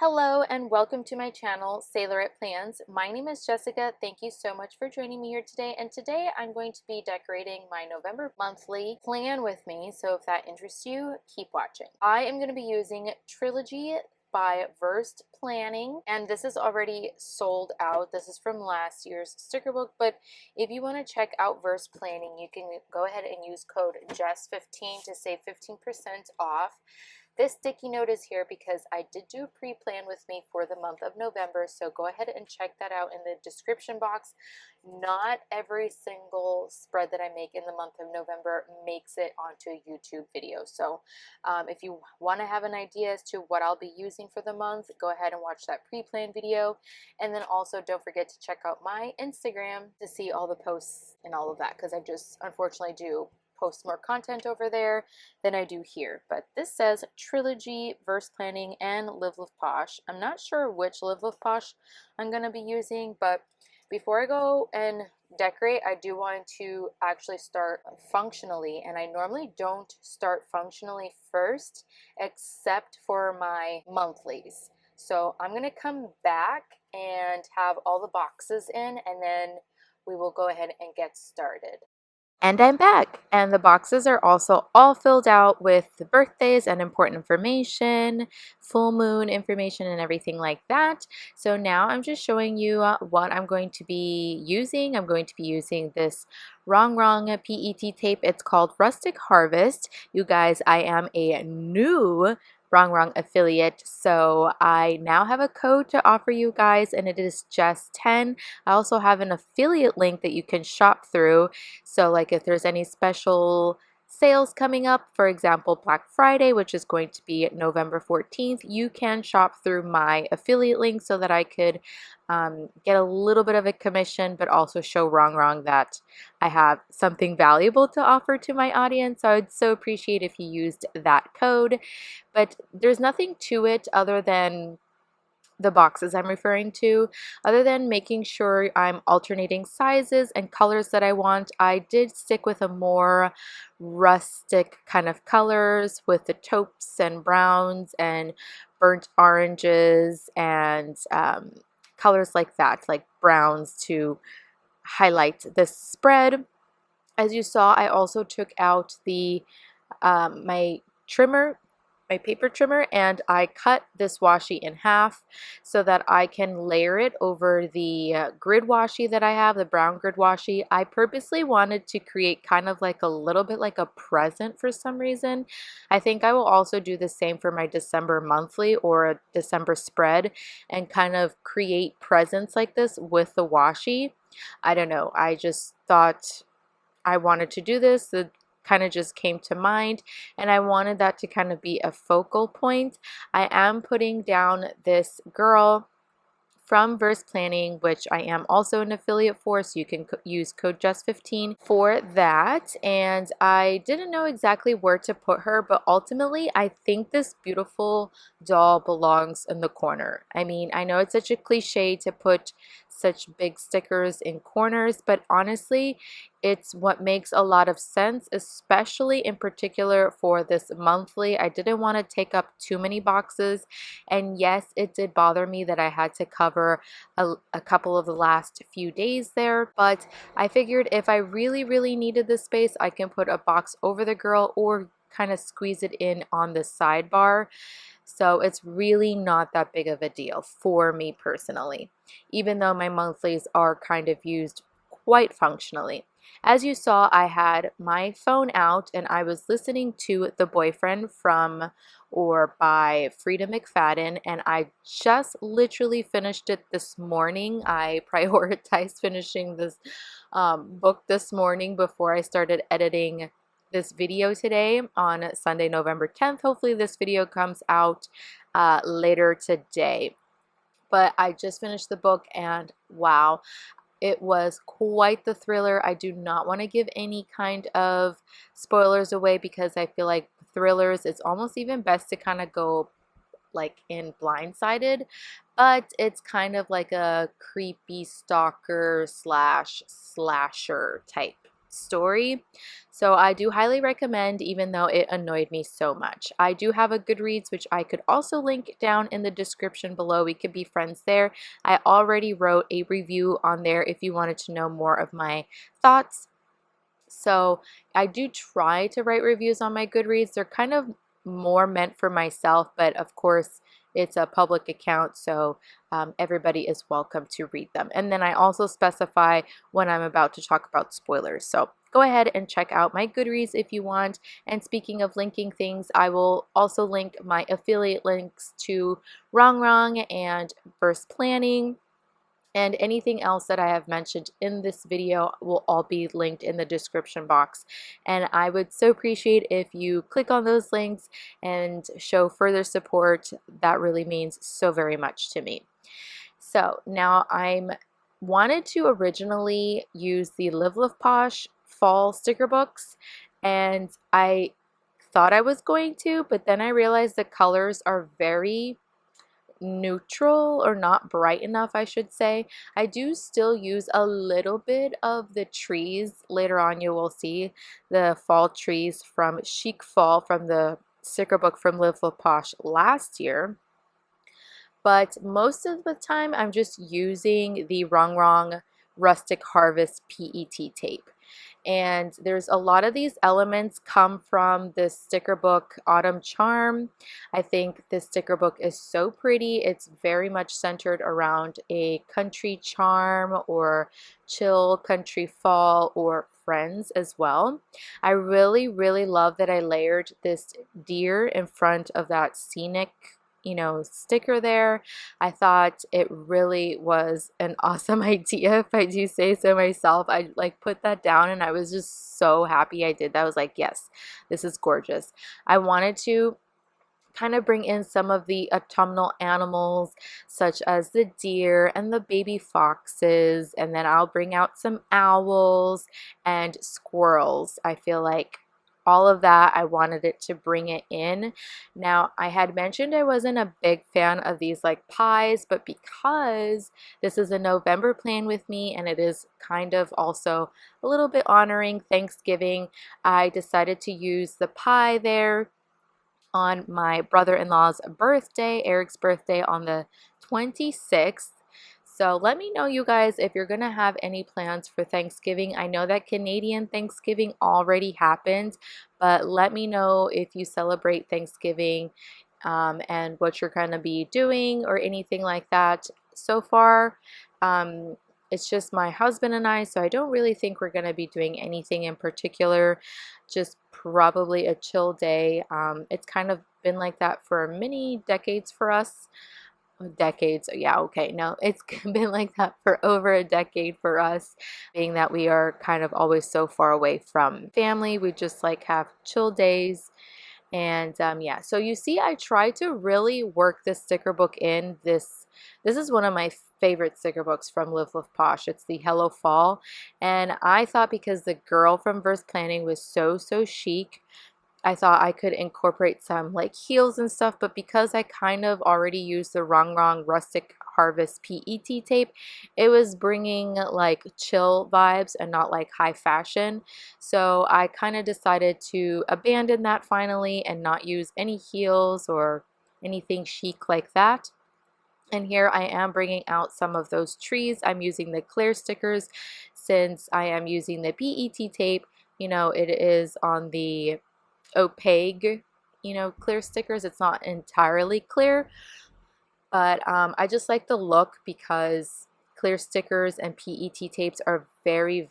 Hello and welcome to my channel, Sailorette.Plans. My name is Jessica. Thank you so much for joining me here today. And today I'm going to be decorating my November monthly plan with me. So if that interests you, keep watching. I am going to be using Trilogy by Versed Planning, and this is already sold out. This is from last year's sticker book, but if you want to check out Versed Planning, you can go ahead and use code JESS15 to save 15% off. This sticky note is here because I did do a pre-plan with me for the month of November, so go ahead and check that out in the description box. Not every single spread that I make in the month of November makes it onto a YouTube video. So if you want to have an idea as to what I'll be using for the month, go ahead and watch that pre-plan video. And then also don't forget to check out my Instagram to see all the posts and all of that, because I just unfortunately do post more content over there than I do here. But this says Trilogy, Versed Planning, and LIVE.LOVE.POSH. I'm not sure which LIVE.LOVE.POSH I'm going to be using, but before I go and decorate, I do want to actually start functionally, and I normally don't start functionally first except for my monthlies. So I'm going to come back and have all the boxes in, and then we will go ahead and get started. And I'm back, and the boxes are also all filled out with the birthdays and important information, full moon information, and everything like that. So now I'm just showing you what I'm going to be using. I'm going to be using this Rongrong PET tape. It's called Rustic Harvest. You guys, I am a new Rongrong affiliate, so I now have a code to offer you guys, and it is just 10. I also have an affiliate link that you can shop through. So like if there's any special sales coming up, for example Black Friday, which is going to be November 14th, you can shop through my affiliate link so that I could get a little bit of a commission, but also show Rongrong that I have something valuable to offer to my audience. So I'd so appreciate if you used that code. But there's nothing to it other than the boxes I'm referring to, other than making sure I'm alternating sizes and colors that I want. I did stick with a more rustic kind of colors with the taupes and browns and burnt oranges and colors like that, like browns, to highlight this spread. As you saw, I also took out the my paper trimmer, and I cut this washi in half so that I can layer it over the grid washi that I have, the brown grid washi. I purposely wanted to create kind of like a little bit like a present for some reason. I think I will also do the same for my December monthly or a December spread and kind of create presents like this with the washi. I don't know, I just thought I wanted to do this. The kind of just came to mind, and I wanted that to kind of be a focal point. I am putting down this girl from Versed Planning, which I am also an affiliate for, so you can use code JESS15 for that. And I didn't know exactly where to put her, but ultimately I think this beautiful doll belongs in the corner. I mean, I know it's such a cliche to put such big stickers in corners, but honestly it's what makes a lot of sense, especially in particular for this monthly. I didn't want to take up too many boxes, and yes, it did bother me that I had to cover a couple of the last few days there, but I figured if I really needed the space, I can put a box over the girl or kind of squeeze it in on the sidebar. So it's really not that big of a deal for me personally, even though my monthlies are kind of used quite functionally. As you saw, I had my phone out and I was listening to The Boyfriend from or by Frida McFadden, and I just literally finished it this morning. I prioritized finishing this book this morning before I started editing this video today on Sunday, November 10th. Hopefully this video comes out later today. But I just finished the book, and wow, it was quite the thriller. I do not want to give any kind of spoilers away because I feel like thrillers, it's almost even best to kind of go like in blindsided, but it's kind of like a creepy stalker slash slasher type story. So I do highly recommend, even though it annoyed me so much. I do have a Goodreads, which I could also link down in the description below. We could be friends there. I already wrote a review on there if you wanted to know more of my thoughts. So I do try to write reviews on my Goodreads. They're kind of more meant for myself, but of course it's a public account, so everybody is welcome to read them. And then I also specify when I'm about to talk about spoilers. So go ahead and check out my Goodreads if you want. And speaking of linking things, I will also link my affiliate links to Rongrong and Verse Planning. And anything else that I have mentioned in this video will all be linked in the description box. And I would so appreciate if you click on those links and show further support. That really means so very much to me. So now I'm wanted to originally use the Live.LOVE.POSH fall sticker books, and I thought I was going to, but then I realized the colors are very neutral, or not bright enough, I should say. I do still use a little bit of the trees. Later on you will see the fall trees from Chic Fall from the sticker book from Live.LOVE.POSH last year. But most of the time I'm just using the Rongrong Rustic Harvest PET tape. And there's a lot of these elements come from this sticker book Autumn Charm. I think this sticker book is so pretty. It's very much centered around a country charm or chill country fall or friends as well. I really love that I layered this deer in front of that scenic, you know, sticker there. I thought it really was an awesome idea, if I do say so myself. I like put that down and I was just so happy I did that. I was like, yes, this is gorgeous. I wanted to kind of bring in some of the autumnal animals such as the deer and the baby foxes, and then I'll bring out some owls and squirrels. I feel like all of that, I wanted it to bring it in. Now, I had mentioned I wasn't a big fan of these like pies, but because this is a November plan with me and it is kind of also a little bit honoring Thanksgiving, I decided to use the pie there on my brother-in-law's birthday, Eric's birthday on the 26th. So let me know, you guys, if you're gonna have any plans for Thanksgiving. I know that Canadian Thanksgiving already happened, but let me know if you celebrate Thanksgiving and what you're gonna be doing or anything like that. So far, it's just my husband and I, so I don't really think we're gonna be doing anything in particular, just probably a chill day. It's kind of been like that for many decades for us. Decades, yeah, okay, no, it's been like that for over a decade for us, being that we are kind of always so far away from family. We just like have chill days. And yeah, so you see, I try to really work this sticker book in. This is one of my favorite sticker books from Live.LOVE.POSH. It's the Hello Fall, and I thought because the girl from Verse Planning was so chic, I thought I could incorporate some like heels and stuff, but because I kind of already used the Rongrong Rustic Harvest PET tape, it was bringing like chill vibes and not like high fashion. So I kind of decided to abandon that finally and not use any heels or anything chic like that. And here I am bringing out some of those trees. I'm using the clear stickers since I am using the PET tape. You know, it is on the opaque, you know, clear stickers. It's not entirely clear, but I just like the look because clear stickers and PET tapes are very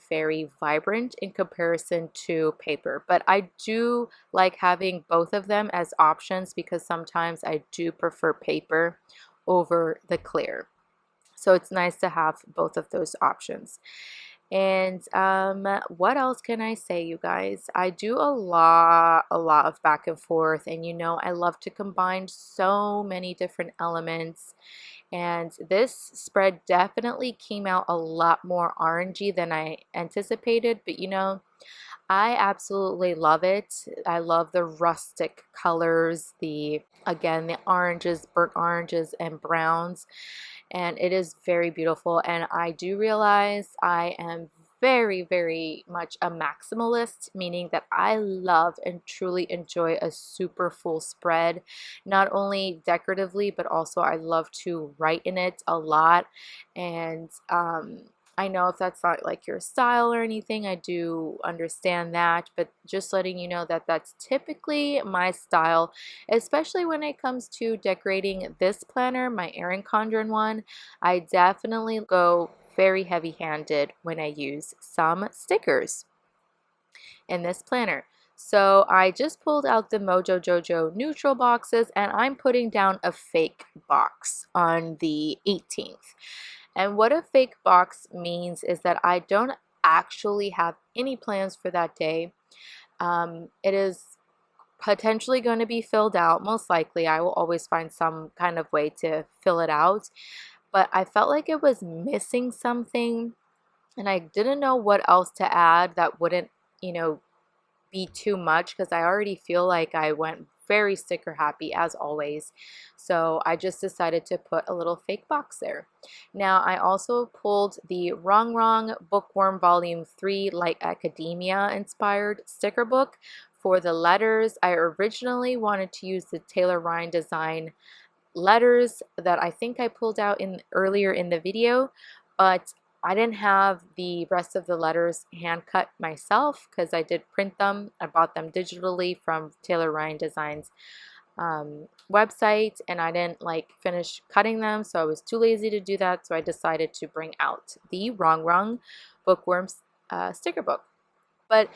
vibrant in comparison to paper. But I do like having both of them as options because sometimes I do prefer paper over the clear. So it's nice to have both of those options. And what else can I say, you guys? I do a lot of back and forth, and you know I love to combine so many different elements. And this spread definitely came out a lot more orangey than I anticipated, but you know, I absolutely love it. I love the rustic colors, again, the oranges, burnt oranges and browns, and it is very beautiful. And I do realize I am very much a maximalist, meaning that I love and truly enjoy a super full spread, not only decoratively, but also I love to write in it a lot. And I know if that's not like your style or anything, I do understand that, but just letting you know that that's typically my style, especially when it comes to decorating this planner, my Erin Condren one. I definitely go very heavy-handed when I use some stickers in this planner. So I just pulled out the Mojo Jojo neutral boxes, and I'm putting down a fake box on the 18th. And what a fake box means is that I don't actually have any plans for that day. It is potentially going to be filled out. Most likely I will always find some kind of way to fill it out, but I felt like it was missing something, and I didn't know what else to add that wouldn't, be too much, because I already feel like I went very sticker happy as always. So I just decided to put a little fake box there. Now I also pulled the Rongrong Bookworm Volume 3 Light Academia inspired sticker book. For the letters, I originally wanted to use the Taylor Ryan design letters that I think I pulled out earlier in the video, but I didn't have the rest of the letters hand cut myself because I did print them. I bought them digitally from Taylor Ryan Designs website, and I didn't finish cutting them, so I was too lazy to do that. So I decided to bring out the Rongrong Bookworm sticker book. But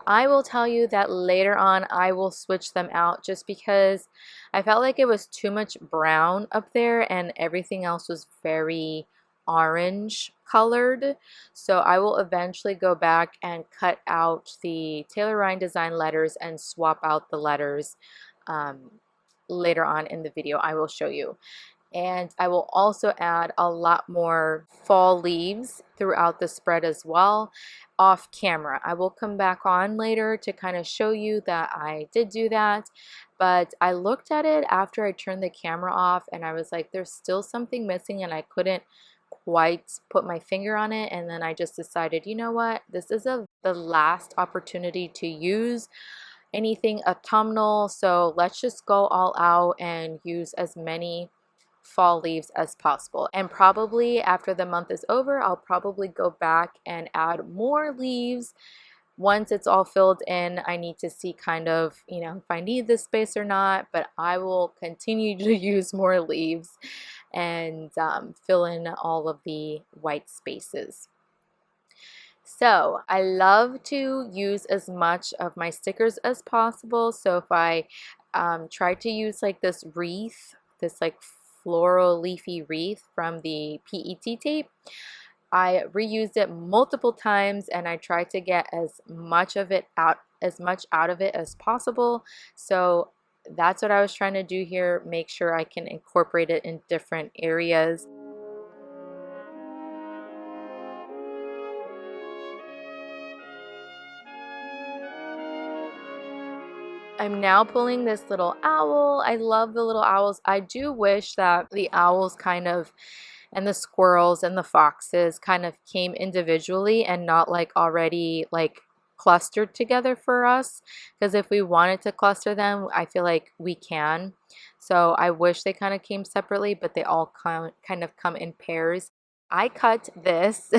I will tell you that later on I will switch them out, just because I felt like it was too much brown up there and everything else was very orange colored. So I will eventually go back and cut out the Taylor Ryan design letters and swap out the letters later on in the video. I will show you. And I will also add a lot more fall leaves throughout the spread as well, off camera. I will come back on later to kind of show you that I did do that, but I looked at it after I turned the camera off and I was like, there's still something missing, and I couldn't quite put my finger on it. And then I just decided, you know what, this is the last opportunity to use anything autumnal, so let's just go all out and use as many fall leaves as possible. And probably after the month is over, I'll probably go back and add more leaves once it's all filled in. I need to see kind of, if I need this space or not, but I will continue to use more leaves and fill in all of the white spaces. So I love to use as much of my stickers as possible. So if I try to use this wreath, this floral leafy wreath from the PET tape, I reused it multiple times and I try to get as much out of it as possible. So that's what I was trying to do here, make sure I can incorporate it in different areas. I'm now pulling this little owl. I love the little owls. I do wish that the owls and the squirrels and the foxes kind of came individually and not already clustered together for us, because if we wanted to cluster them, I feel like we can. So I wish they kind of came separately, but they all kind of come in pairs. I cut this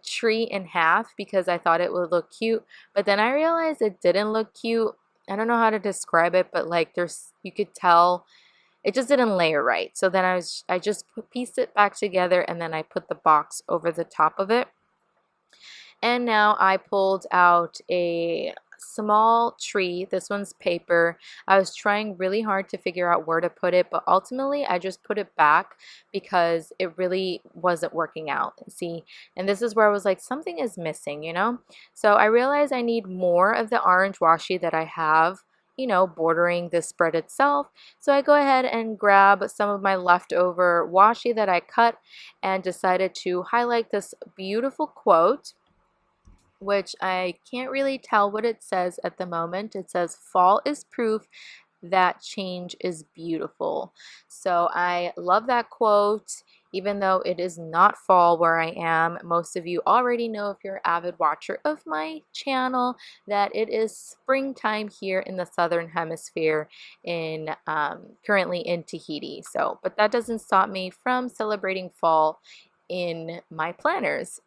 tree in half because I thought it would look cute, but then I realized it didn't look cute. I don't know how to describe it, but you could tell it just didn't layer right. So then I just pieced it back together, and then I put the box over the top of it. And now I pulled out a small tree. This one's paper. I was trying really hard to figure out where to put it, but ultimately I just put it back because it really wasn't working out. See, and this is where I was like, something is missing, So I realized I need more of the orange washi that I have, bordering the spread itself. So I go ahead and grab some of my leftover washi that I cut and decided to highlight this beautiful quote, which I can't really tell what it says at the moment. It says, "Fall is proof that change is beautiful." So I love that quote, Even though it is not fall where I am, most of you already know if you're an avid watcher of my channel that it is springtime here in the southern hemisphere in currently in Tahiti. So, but that doesn't stop me from celebrating fall in my planners.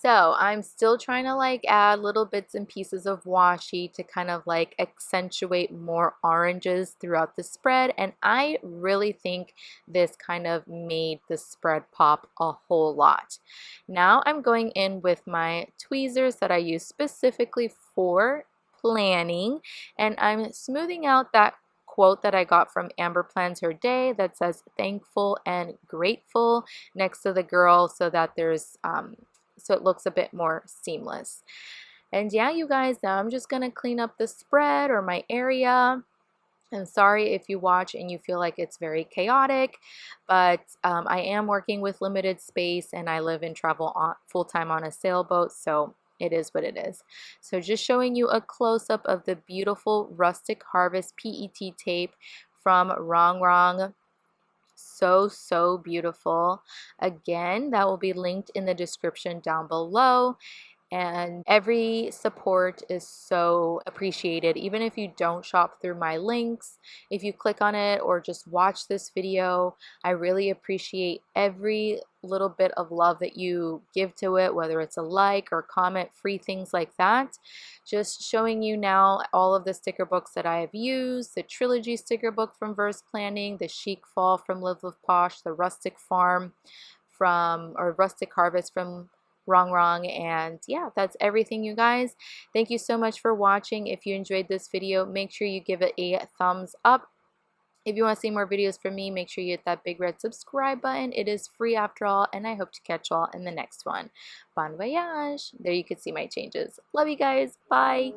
So I'm still trying to like add little bits and pieces of washi to kind of like accentuate more oranges throughout the spread, and I really think this kind of made the spread pop a whole lot. Now I'm going in with my tweezers that I use specifically for planning, and I'm smoothing out that quote that I got from Amber Plans Her Day that says thankful and grateful next to the girl, so that there's so it looks a bit more seamless. And yeah, you guys, now I'm just gonna clean up the spread or my area. I'm sorry if you watch and you feel like it's very chaotic, but I am working with limited space and I live and travel on full-time on a sailboat, so it is what it is. So just showing you a close-up of the beautiful Rustic Harvest PET tape from Rongrong. So beautiful. Again, that will be linked in the description down below, and every support is so appreciated. Even if you don't shop through my links, if you click on it or just watch this video, I really appreciate every little bit of love that you give to it, whether it's a like or comment, free things like that. Just showing you now all of the sticker books that I have used: the trilogy sticker book from Verse Planning, the Chic Fall from LIVE.LOVE.POSH, the Rustic Farm from, or Rustic Harvest from Rongrong. And yeah, that's everything, you guys. Thank you so much for watching. If you enjoyed this video, make sure you give it a thumbs up. If you want to see more videos from me, make sure you hit that big red subscribe button. It is free after all, and I hope to catch you all in the next one. Bon voyage. There you can see my changes. Love you guys. Bye.